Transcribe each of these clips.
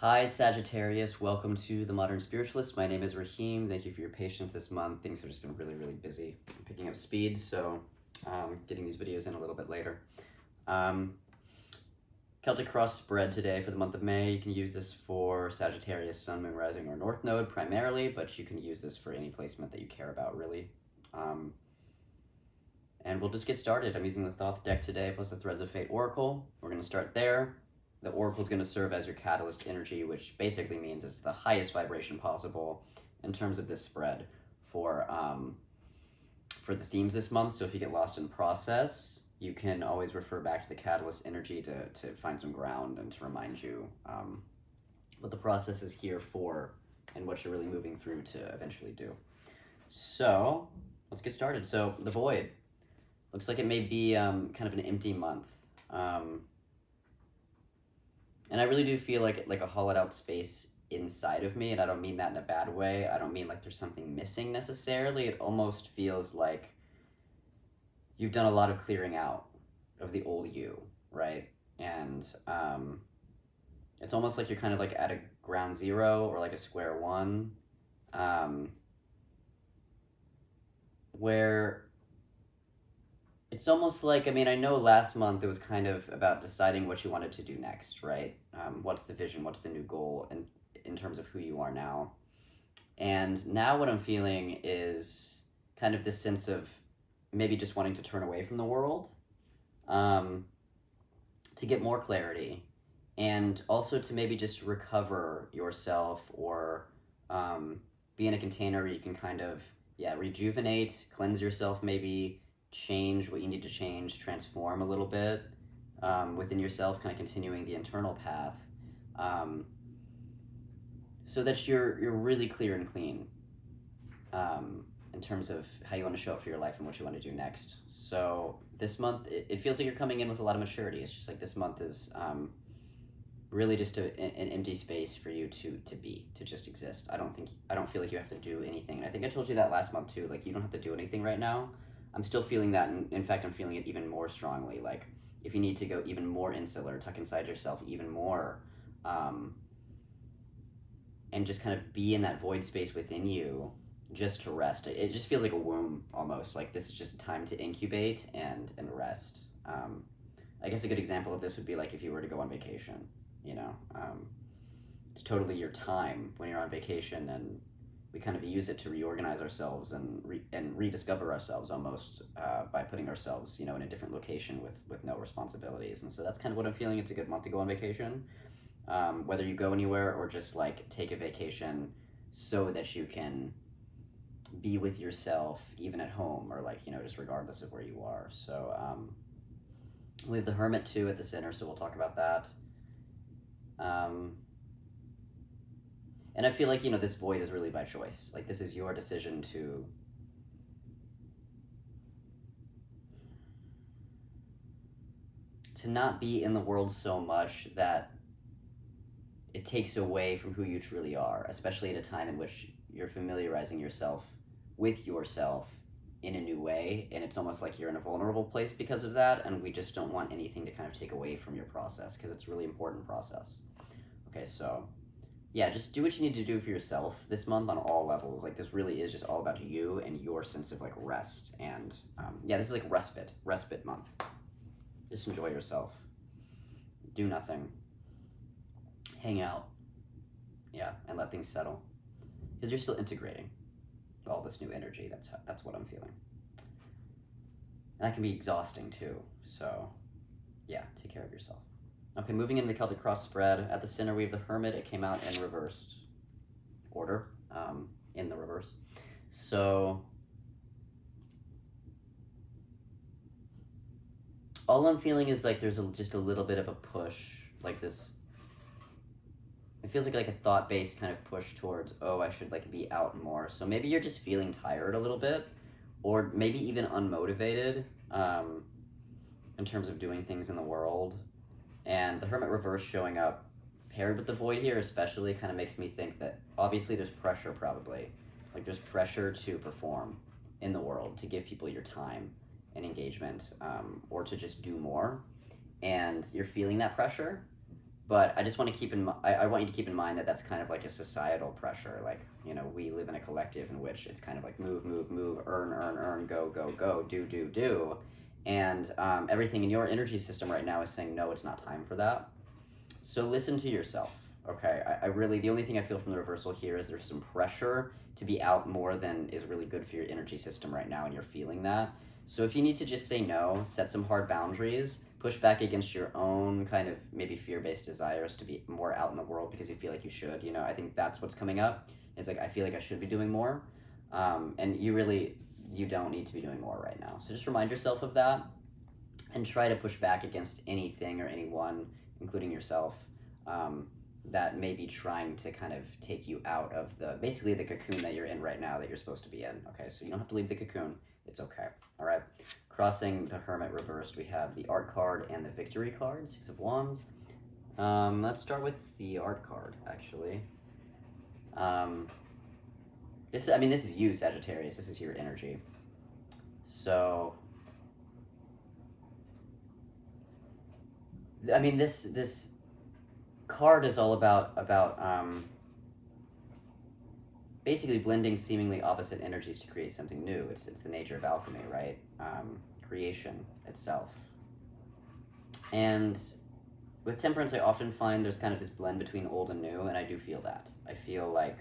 Hi Sagittarius, welcome to The Modern Spiritualist. My name is Rahim. Thank you for your patience this month. Things have just been really busy. I'm picking up speed, so getting these videos in a little bit later. Celtic Cross spread today for the month of May. You can use this for Sagittarius, Sun, Moon, Rising, or North Node primarily, but you can use this for any placement that you care about, really. And we'll just get started. I'm using the Thoth deck today, plus the Threads of Fate Oracle. We're going to start there. The Oracle is going to serve as your catalyst energy, which basically means it's the highest vibration possible in terms of this spread for the themes this month. So if you get lost in process, you can always refer back to the catalyst energy to find some ground and to remind you what the process is here for and what you're really moving through to eventually do. So let's get started. So the Void looks like it may be kind of an empty month. And I really do feel like a hollowed out space inside of me, and I don't mean that in a bad way. I don't mean like there's something missing necessarily. It almost feels like you've done a lot of clearing out of the old you, right? And it's almost like you're kind of like at a ground zero or like a square one, where it's almost like, I mean, I know last month it was kind of about deciding what you wanted to do next, right? What's the vision? What's the new goal in terms of who you are now? And now what I'm feeling is kind of this sense of maybe just wanting to turn away from the world to get more clarity, and also to maybe just recover yourself or be in a container where you can kind of, rejuvenate, cleanse yourself maybe, change what you need to change, transform a little bit within yourself, kind of continuing the internal path, so that you're really clear and clean in terms of how you want to show up for your life and what you want to do next. So this month, it feels like you're coming in with a lot of maturity. It's just like this month is really just an empty space for you to just exist. I don't feel like you have to do anything. And I think I told you that last month too, like you don't have to do anything right now. I'm still feeling that, and in fact, I'm feeling it even more strongly. Like, if you need to go even more insular, tuck inside yourself even more, and just kind of be in that void space within you, just to rest. It just feels like a womb, almost. Like, this is just a time to incubate and rest. I guess a good example of this would be like if you were to go on vacation, you know? It's totally your time when you're on vacation, and we kind of use it to reorganize ourselves and rediscover ourselves almost by putting ourselves, in a different location with no responsibilities. And so that's kind of what I'm feeling. It's a good month to go on vacation, whether you go anywhere or just like take a vacation so that you can be with yourself even at home, or like, just regardless of where you are. So we have the Hermit too at the center, so we'll talk about that. And I feel like, this void is really by choice. Like, this is your decision to not be in the world so much that it takes away from who you truly are, especially at a time in which you're familiarizing yourself with yourself in a new way. And it's almost like you're in a vulnerable place because of that. And we just don't want anything to kind of take away from your process, because it's a really important process. Okay, so yeah, just do what you need to do for yourself this month on all levels. Like, this really is just all about you and your sense of like rest. And this is like respite month. Just enjoy yourself. Do nothing. Hang out. Yeah, and let things settle. Because you're still integrating all this new energy. That's what I'm feeling. And that can be exhausting too. So yeah, take care of yourself. Okay, moving into the Celtic Cross spread. At the center, we have the Hermit. It came out in reversed order, in the reverse. So all I'm feeling is like there's just a little bit of a push, like this. It feels like a thought-based kind of push towards, oh, I should like be out more. So maybe you're just feeling tired a little bit, or maybe even unmotivated in terms of doing things in the world. And the Hermit reverse showing up paired with the Void here especially kind of makes me think that obviously there's pressure, probably. Like, there's pressure to perform in the world, to give people your time and engagement, or to just do more. And you're feeling that pressure, But I just want to keep in I want you to keep in mind that that's kind of like a societal pressure. Like, you know, we live in a collective in which it's kind of like move, move, move, earn, go, go, go, do. And everything in your energy system right now is saying, no, it's not time for that. So listen to yourself, okay? I really, the only thing I feel from the reversal here is there's some pressure to be out more than is really good for your energy system right now, and you're feeling that. So if you need to just say no, set some hard boundaries, push back against your own kind of maybe fear-based desires to be more out in the world because you feel like you should, you know, I think that's what's coming up. It's like, I feel like I should be doing more. And you don't need to be doing more right now. So just remind yourself of that and try to push back against anything or anyone, including yourself, that may be trying to kind of take you out of basically the cocoon that you're in right now that you're supposed to be in. Okay, so you don't have to leave the cocoon. It's okay. All right. Crossing the Hermit reversed, we have the Art card and the Victory card, Six of Wands. Let's start with the Art card, actually. This is you, Sagittarius. This is your energy. So, I mean, this card is all about basically blending seemingly opposite energies to create something new. It's the nature of alchemy, right? Creation itself. And with Temperance, I often find there's kind of this blend between old and new, and I do feel that. I feel like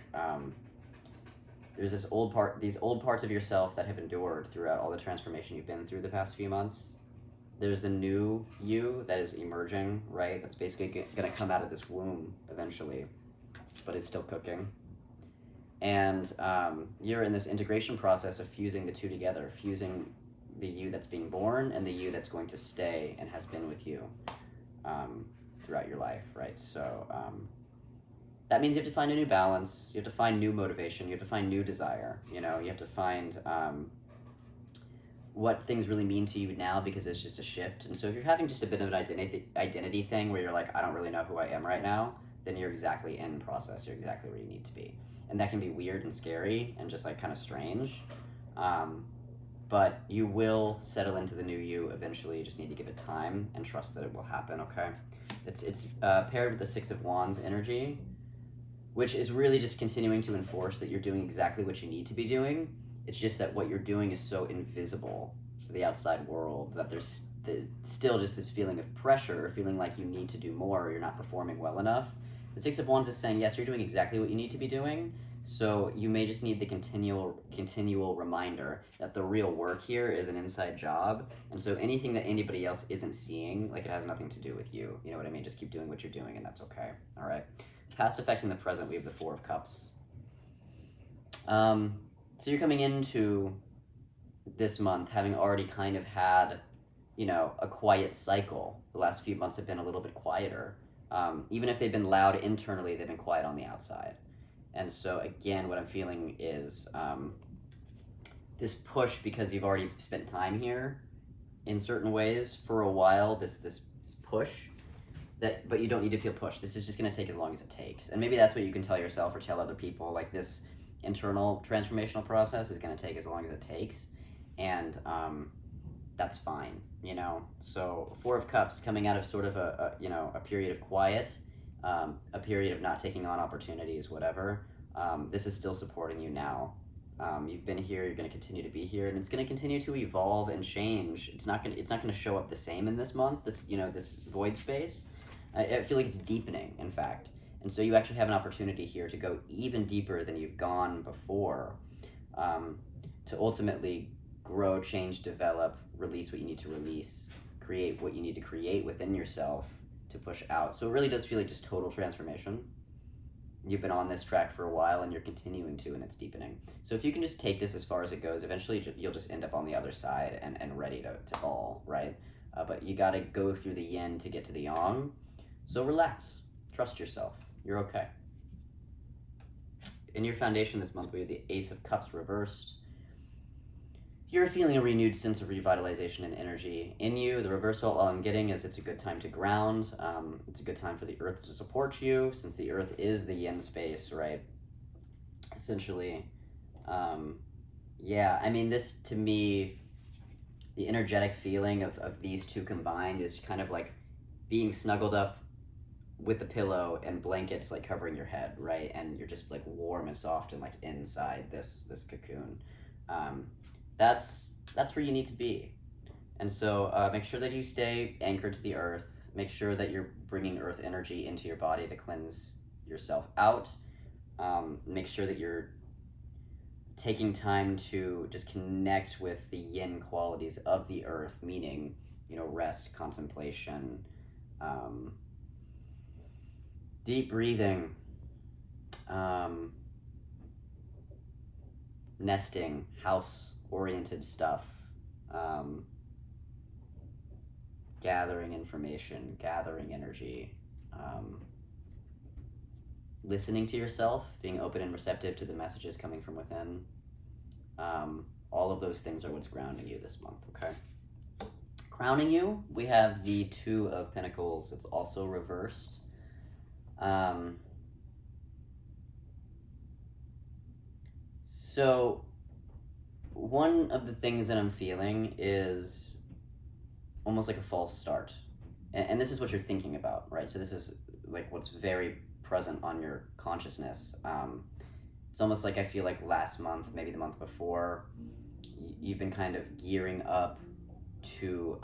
there's these old parts of yourself that have endured throughout all the transformation you've been through the past few months. There's the new you that is emerging, right? That's basically going to come out of this womb eventually, but is still cooking. And you're in this integration process of fusing the two together, fusing the you that's being born and the you that's going to stay and has been with you throughout your life, right? So that means you have to find a new balance, you have to find new motivation, you have to find new desire, you know, you have to find what things really mean to you now, because it's just a shift. And so if you're having just a bit of an identity thing where you're like, I don't really know who I am right now, then you're exactly in process, you're exactly where you need to be. And that can be weird and scary and just like kind of strange. But you will settle into the new you eventually. You just need to give it time and trust that it will happen, okay? It's paired with the Six of Wands energy, which is really just continuing to enforce that you're doing exactly what you need to be doing. It's just that what you're doing is so invisible to the outside world that there's still just this feeling of pressure, feeling like you need to do more or you're not performing well enough. The Six of Wands is saying, yes, you're doing exactly what you need to be doing, so you may just need the continual reminder that the real work here is an inside job, and so anything that anybody else isn't seeing, like, it has nothing to do with you. You know what I mean? Just keep doing what you're doing, and that's okay. All right? Past affecting the present, we have the Four of Cups. So you're coming into this month having already kind of had, you know, a quiet cycle. The last few months have been a little bit quieter. Even if they've been loud internally, they've been quiet on the outside. And so again, what I'm feeling is this push, because you've already spent time here in certain ways for a while, this push, but you don't need to feel pushed. This is just going to take as long as it takes. And maybe that's what you can tell yourself or tell other people, like, this internal transformational process is going to take as long as it takes. And that's fine, you know? So Four of Cups coming out of sort of a period of quiet, a period of not taking on opportunities, whatever. This is still supporting you now. You've been here, you're going to continue to be here, and it's going to continue to evolve and change. It's not going to show up the same in this month, this void space. I feel like it's deepening, in fact. And so you actually have an opportunity here to go even deeper than you've gone before, to ultimately grow, change, develop, release what you need to release, create what you need to create within yourself to push out. So it really does feel like just total transformation. You've been on this track for a while and you're continuing to, and it's deepening. So if you can just take this as far as it goes, eventually you'll just end up on the other side and ready to fall, right? But you got to go through the yin to get to the yang. So relax, trust yourself. You're okay. In your foundation this month, we have the Ace of Cups reversed. You're feeling a renewed sense of revitalization and energy in you. The reversal, all I'm getting is it's a good time to ground. It's a good time for the earth to support you, since the earth is the yin space, right? Essentially, yeah, I mean, this, to me, the energetic feeling of these two combined is kind of like being snuggled up with a pillow and blankets like covering your head, right? And you're just like warm and soft and like inside this cocoon. That's where you need to be. And so make sure that you stay anchored to the earth. Make sure that you're bringing earth energy into your body to cleanse yourself out. Make sure that you're taking time to just connect with the yin qualities of the earth, meaning, rest, contemplation, deep breathing, nesting, house-oriented stuff, gathering information, gathering energy, listening to yourself, being open and receptive to the messages coming from within. All of those things are what's grounding you this month, okay? Crowning you, we have the Two of Pentacles. It's also reversed. So one of the things that I'm feeling is almost like a false start. And this is what you're thinking about, right? So this is like what's very present on your consciousness. It's almost like I feel like last month, maybe the month before, you've been kind of gearing up to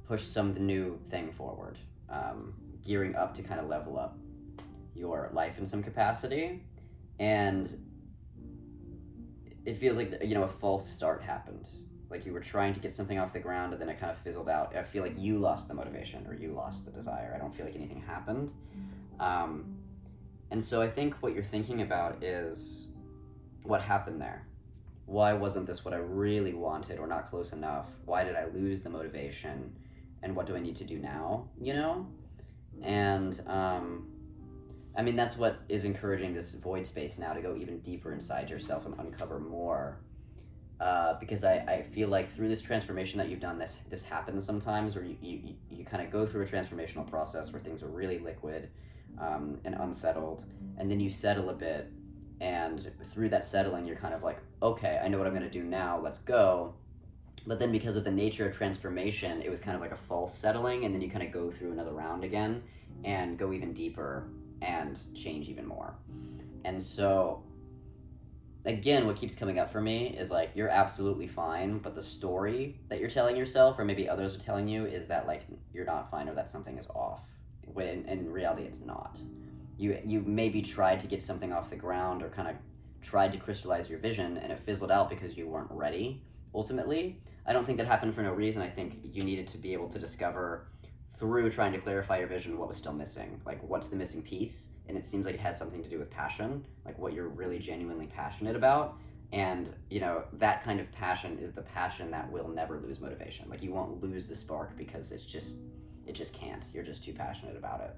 push some new thing forward, gearing up to kind of level up your life in some capacity. And it feels like, a false start happened. Like you were trying to get something off the ground and then it kind of fizzled out. I feel like you lost the motivation or you lost the desire. I don't feel like anything happened. And so I think what you're thinking about is what happened there. Why wasn't this what I really wanted or not close enough? Why did I lose the motivation? And what do I need to do now, And I mean, that's what is encouraging this void space now to go even deeper inside yourself and uncover more. Because I feel like through this transformation that you've done, this happens sometimes where you kind of go through a transformational process where things are really liquid and unsettled, and then you settle a bit, and through that settling, you're kind of like, okay, I know what I'm going to do now, let's go. But then because of the nature of transformation, it was kind of like a false settling, and then you kind of go through another round again and go even deeper and change even more. And so again, what keeps coming up for me is like, you're absolutely fine, but the story that you're telling yourself, or maybe others are telling you, is that like you're not fine or that something is off, when in reality it's not. You maybe tried to get something off the ground or kind of tried to crystallize your vision and it fizzled out because you weren't ready. Ultimately, I don't think that happened for no reason. I think you needed to be able to discover through trying to clarify your vision what was still missing, like what's the missing piece. And it seems like it has something to do with passion, like what you're really genuinely passionate about. And that kind of passion is the passion that will never lose motivation. Like you won't lose the spark because it just can't. You're just too passionate about it.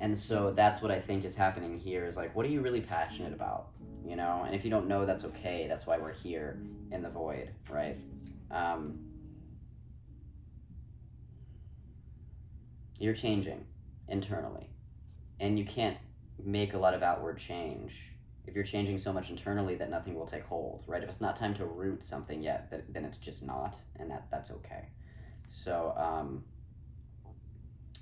And so that's what I think is happening here, is like, what are you really passionate about? And if you don't know, that's okay. That's why we're here in the void, right? You're changing internally, and you can't make a lot of outward change if you're changing so much internally that nothing will take hold, right? If it's not time to root something yet, then it's just not, and that's okay. So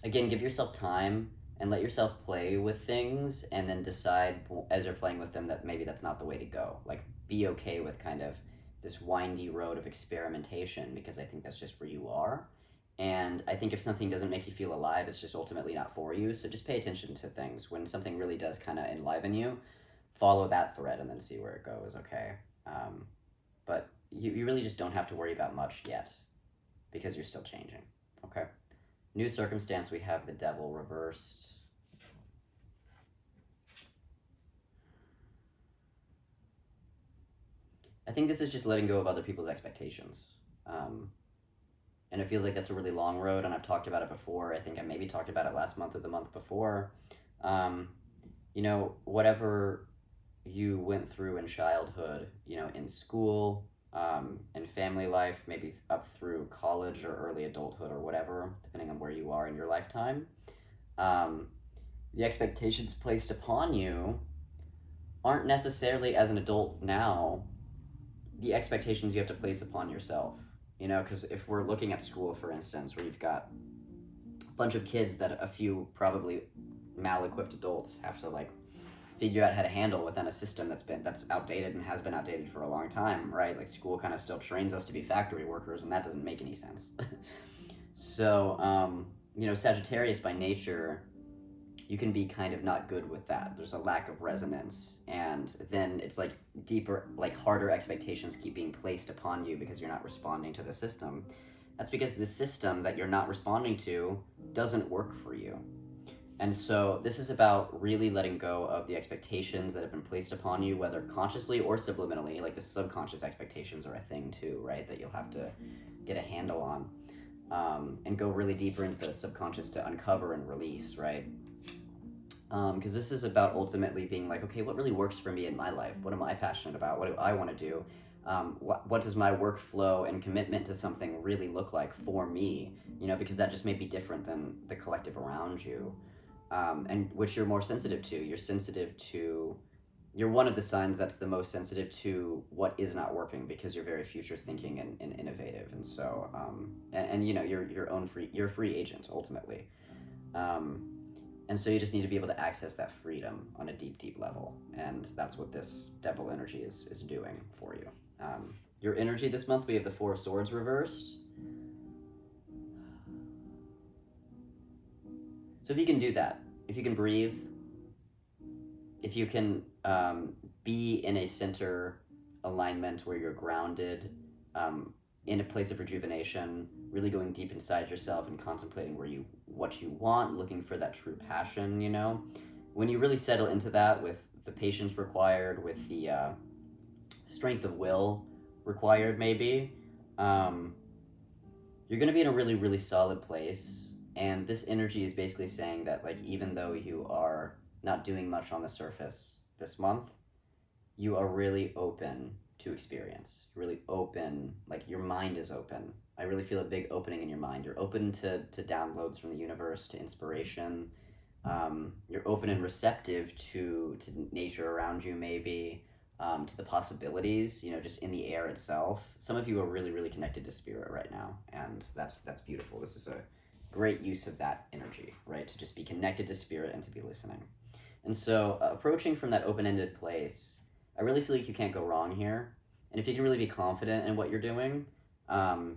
again, give yourself time and let yourself play with things, and then decide as you're playing with them that maybe that's not the way to go. Like, be okay with kind of this windy road of experimentation, because I think that's just where you are. And I think if something doesn't make you feel alive, it's just ultimately not for you. So just pay attention to things. When something really does kind of enliven you, follow that thread and then see where it goes, okay? But you really just don't have to worry about much yet, because you're still changing, okay? New circumstance, we have the Devil reversed. I think this is just letting go of other people's expectations. And it feels like that's a really long road, and I've talked about it before. I think I maybe talked about it last month or the month before. Whatever you went through in childhood, in school, in family life, maybe up through college or early adulthood or whatever, depending on where you are in your lifetime, the expectations placed upon you aren't necessarily, as an adult now, the expectations you have to place upon yourself. Because if we're looking at school, for instance, where you've got bunch of kids that a few probably mal-equipped adults have to like figure out how to handle within a system that's outdated and has been outdated for a long time, right? Like school kind of still trains us to be factory workers, and that doesn't make any sense. So you know, Sagittarius by nature, you can be kind of not good with that. There's a lack of resonance, and then it's like deeper, like harder expectations keep being placed upon you because you're not responding to the system. That's because the system that you're not responding to doesn't work for you. And so this is about really letting go of the expectations that have been placed upon you, whether consciously or subliminally. Like the subconscious expectations are a thing too, right? That you'll have to get a handle on, and go really deeper into the subconscious to uncover and release, right? Because this is about ultimately being like, okay, what really works for me in my life? What am I passionate about? What do I want to do? What does my workflow and commitment to something really look like for me? You know, because that just may be different than the collective around you, and which you're more sensitive to. You're one of the signs that's the most sensitive to what is not working, because you're very future thinking and innovative, and so and you know, you're a free agent ultimately. And so you just need to be able to access that freedom on a deep level, and that's what this devil energy is doing for you. Your energy this month, we have the Four of Swords reversed. So if you can do that, if you can breathe, if you can be in a center alignment where you're grounded, in a place of rejuvenation, really going deep inside yourself and contemplating what you want, looking for that true passion, you know? When you really settle into that with the patience required, with the strength of will required maybe, you're gonna be in a really solid place. And this energy is basically saying that, like, even though you are not doing much on the surface this month, you are really open to experience, really open, like your mind is open. I really feel a big opening in your mind. You're open to downloads from the universe, to inspiration. You're open and receptive to nature around you, maybe, to the possibilities, you know, just in the air itself. Some of you are really connected to spirit right now, and that's beautiful. This is a great use of that energy, right? To just be connected to spirit and to be listening. And so approaching from that open-ended place, I really feel like you can't go wrong here. And if you can really be confident in what you're doing, I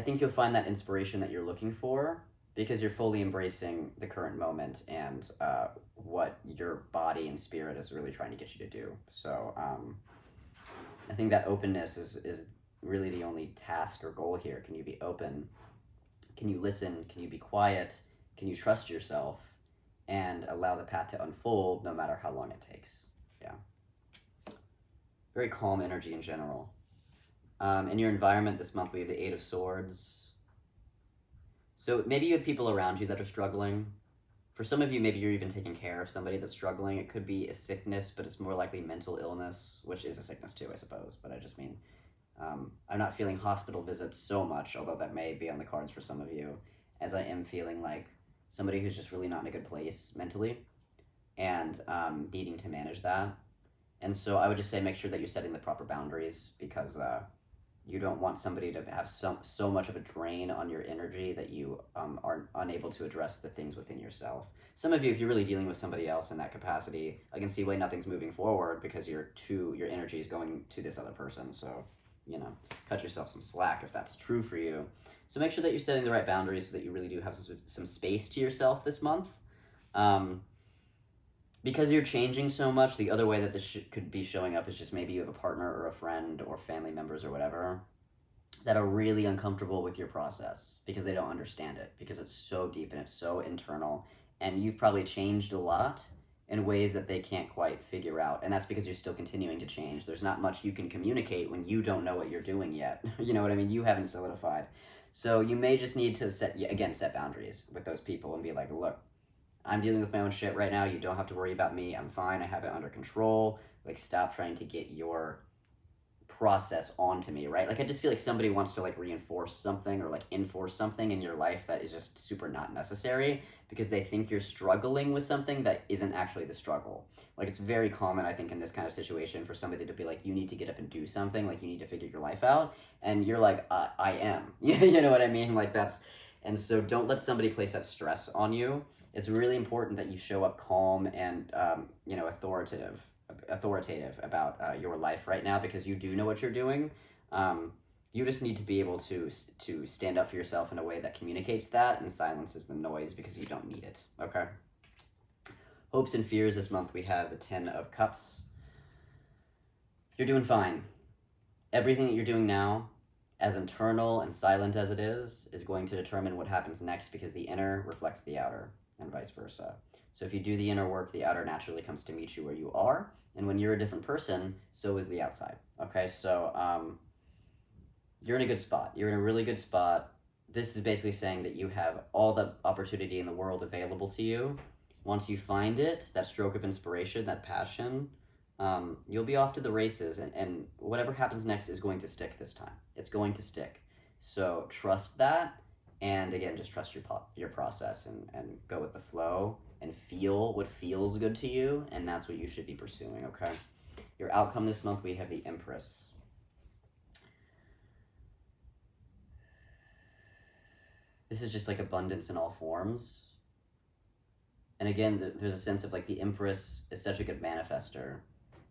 think you'll find that inspiration that you're looking for, because you're fully embracing the current moment and what your body and spirit is really trying to get you to do. So I think that openness is really the only task or goal here. Can you be open? Can you listen? Can you be quiet? Can you trust yourself and allow the path to unfold no matter how long it takes? Yeah. Very calm energy in general. In your environment this month, we have the Eight of Swords. So maybe you have people around you that are struggling. For some of you, maybe you're even taking care of somebody that's struggling. It could be a sickness, but it's more likely mental illness, which is a sickness too, I suppose. But I just mean, I'm not feeling hospital visits so much, although that may be on the cards for some of you, as I am feeling like somebody who's just really not in a good place mentally, and needing to manage that. And so I would just say make sure that you're setting the proper boundaries, because you don't want somebody to have so much of a drain on your energy that you are unable to address the things within yourself. Some of you, if you're really dealing with somebody else in that capacity, I can see why nothing's moving forward, because your energy is going to this other person. So, you know, cut yourself some slack if that's true for you. So make sure that you're setting the right boundaries so that you really do have some space to yourself this month. Because you're changing so much, the other way that this could be showing up is just maybe you have a partner or a friend or family members or whatever that are really uncomfortable with your process because they don't understand it, because it's so deep and it's so internal, and you've probably changed a lot in ways that they can't quite figure out, and that's because you're still continuing to change. There's not much you can communicate when you don't know what you're doing yet. You know what I mean? You haven't solidified. So you may just need to set boundaries with those people and be like, look, I'm dealing with my own shit right now. You don't have to worry about me. I'm fine. I have it under control. Like, stop trying to get your process onto me, right? Like, I just feel like somebody wants to, like, reinforce something or, like, enforce something in your life that is just super not necessary, because they think you're struggling with something that isn't actually the struggle. Like, it's very common, I think, in this kind of situation for somebody to be like, you need to get up and do something. Like, you need to figure your life out. And you're like, I am. You know what I mean? Like, And so don't let somebody place that stress on you. It's really important that you show up calm and authoritative about your life right now, because you do know what you're doing. You just need to be able to stand up for yourself in a way that communicates that and silences the noise, because you don't need it. Okay. Hopes and fears this month, we have the 10 of Cups. You're doing fine. Everything that you're doing now, as internal and silent as it is going to determine what happens next, because the inner reflects the outer and vice versa. So if you do the inner work, the outer naturally comes to meet you where you are. And when you're a different person, so is the outside. Okay, so you're in a good spot. You're in a really good spot. This is basically saying that you have all the opportunity in the world available to you. Once you find it, that stroke of inspiration, that passion, you'll be off to the races, and whatever happens next is going to stick this time. It's going to stick. So trust that, and again, just trust your process and go with the flow and feel what feels good to you, and that's what you should be pursuing, okay? Your outcome this month, we have the Empress. This is just like abundance in all forms. And again, there's a sense of like the Empress is such a good manifester,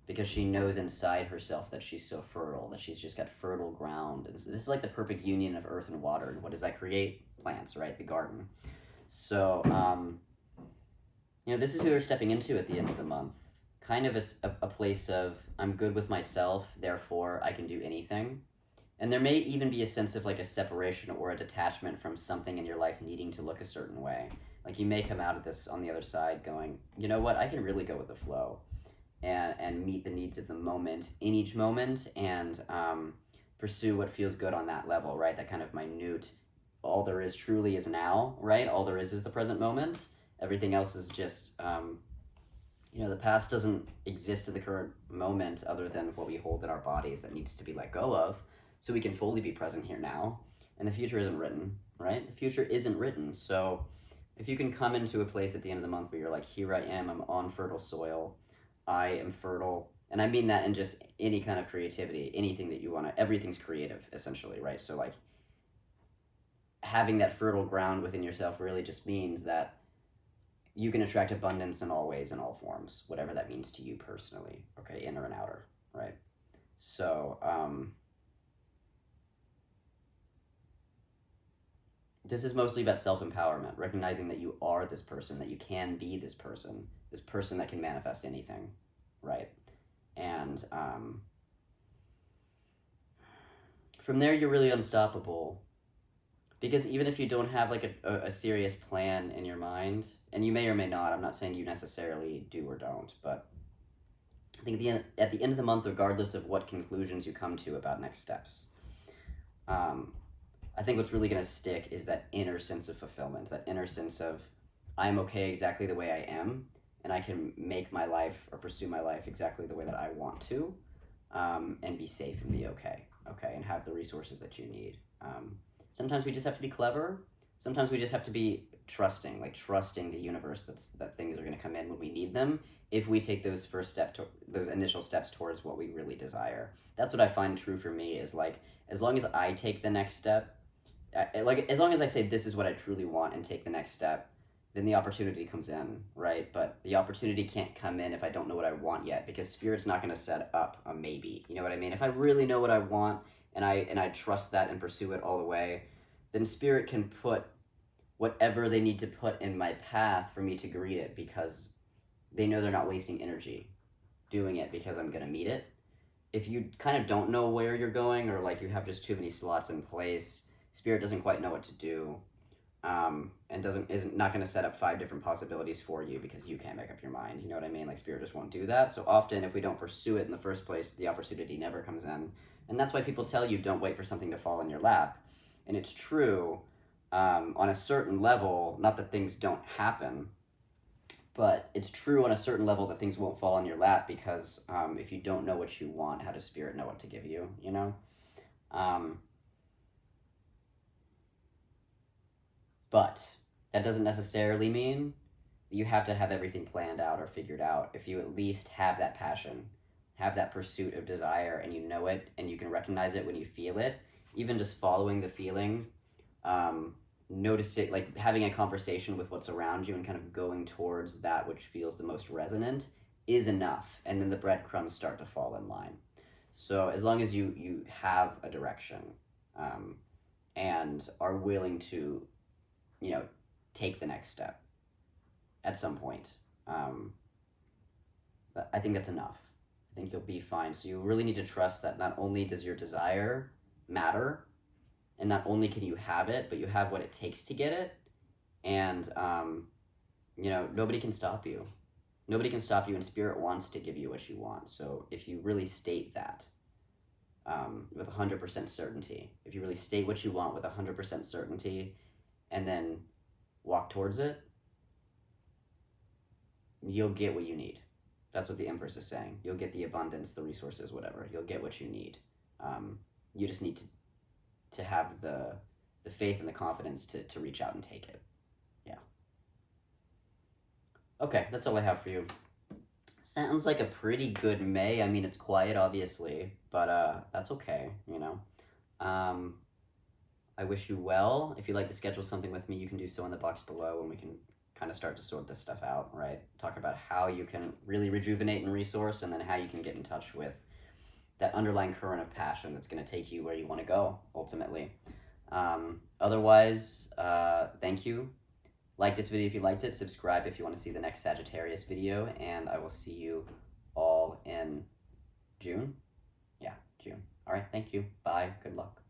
because she knows inside herself that she's so fertile, that she's just got fertile ground. And so this is like the perfect union of earth and water. And what does that create? Plants, right? The garden. So, this is who we're stepping into at the end of the month. Kind of a place of, I'm good with myself, therefore I can do anything. And there may even be a sense of like a separation or a detachment from something in your life needing to look a certain way. Like you may come out of this on the other side going, you know what, I can really go with the flow. And meet the needs of the moment in each moment, and pursue what feels good on that level, right? That kind of minute, all there is truly is now, right? All there is the present moment. Everything else is just, the past doesn't exist in the current moment other than what we hold in our bodies that needs to be let go of, so we can fully be present here now. And the future isn't written, right? The future isn't written. So if you can come into a place at the end of the month where you're like, here I am, I'm on fertile soil, I am fertile, and I mean that in just any kind of creativity, anything that you want to, everything's creative, essentially, right? So, like, having that fertile ground within yourself really just means that you can attract abundance in all ways, in all forms, whatever that means to you personally, okay, inner and outer, right? So, this is mostly about self-empowerment, recognizing that you are this person, that you can be this person that can manifest anything, right? And from there, you're really unstoppable, because even if you don't have like a serious plan in your mind, and you may or may not, I'm not saying you necessarily do or don't, but I think at the end of the month, regardless of what conclusions you come to about next steps, I think what's really going to stick is that inner sense of fulfillment, that inner sense of, I'm okay exactly the way I am, and I can make my life or pursue my life exactly the way that I want to, and be safe and be okay, and have the resources that you need. Sometimes we just have to be clever. Sometimes we just have to be trusting the universe that things are going to come in when we need them, if we take those those initial steps towards what we really desire. That's what I find true for me, is like, as long as I take the next step, as long as I say this is what I truly want and take the next step, then the opportunity comes in, right? But the opportunity can't come in if I don't know what I want yet, because Spirit's not going to set up a maybe. You know what I mean? If I really know what I want and I trust that and pursue it all the way, then Spirit can put whatever they need to put in my path for me to greet it, because they know they're not wasting energy doing it, because I'm going to meet it. If you kind of don't know where you're going, or like you have just too many slots in place, Spirit doesn't quite know what to do. And isn't not going to set up 5 different possibilities for you because you can't make up your mind. You know what I mean? Like, Spirit just won't do that. So often, if we don't pursue it in the first place, the opportunity never comes in. And that's why people tell you, don't wait for something to fall in your lap. And it's true on a certain level, not that things don't happen, but it's true on a certain level that things won't fall in your lap, because if you don't know what you want, how does Spirit know what to give you, you know? But that doesn't necessarily mean that you have to have everything planned out or figured out. If you at least have that passion, have that pursuit of desire, and you know it, and you can recognize it when you feel it, even just following the feeling noticing, like having a conversation with what's around you and kind of going towards that which feels the most resonant is enough. And then the breadcrumbs start to fall in line. So as long as you have a direction, and are willing to, you know, take the next step at some point, but I think that's enough. I think you'll be fine. So you really need to trust that not only does your desire matter, and not only can you have it, but you have what it takes to get it. And, you know, nobody can stop you. Nobody can stop you, and Spirit wants to give you what you want. So if you really state that, with 100% certainty, if you really state what you want with 100% certainty, and then walk towards it, you'll get what you need. That's what the Empress is saying. You'll get the abundance, the resources, whatever. You'll get what you need. You just need to have the faith and the confidence to reach out and take it. Yeah. Okay, that's all I have for you. Sounds like a pretty good May. I mean, it's quiet, obviously, but that's okay, you know. I wish you well. If you'd like to schedule something with me, you can do so in the box below, and we can kind of start to sort this stuff out, right? Talk about how you can really rejuvenate and resource, and then how you can get in touch with that underlying current of passion that's going to take you where you want to go, ultimately. Otherwise, thank you. Like this video if you liked it, subscribe if you want to see the next Sagittarius video, and I will see you all in June. Yeah, June. All right, thank you. Bye. Good luck.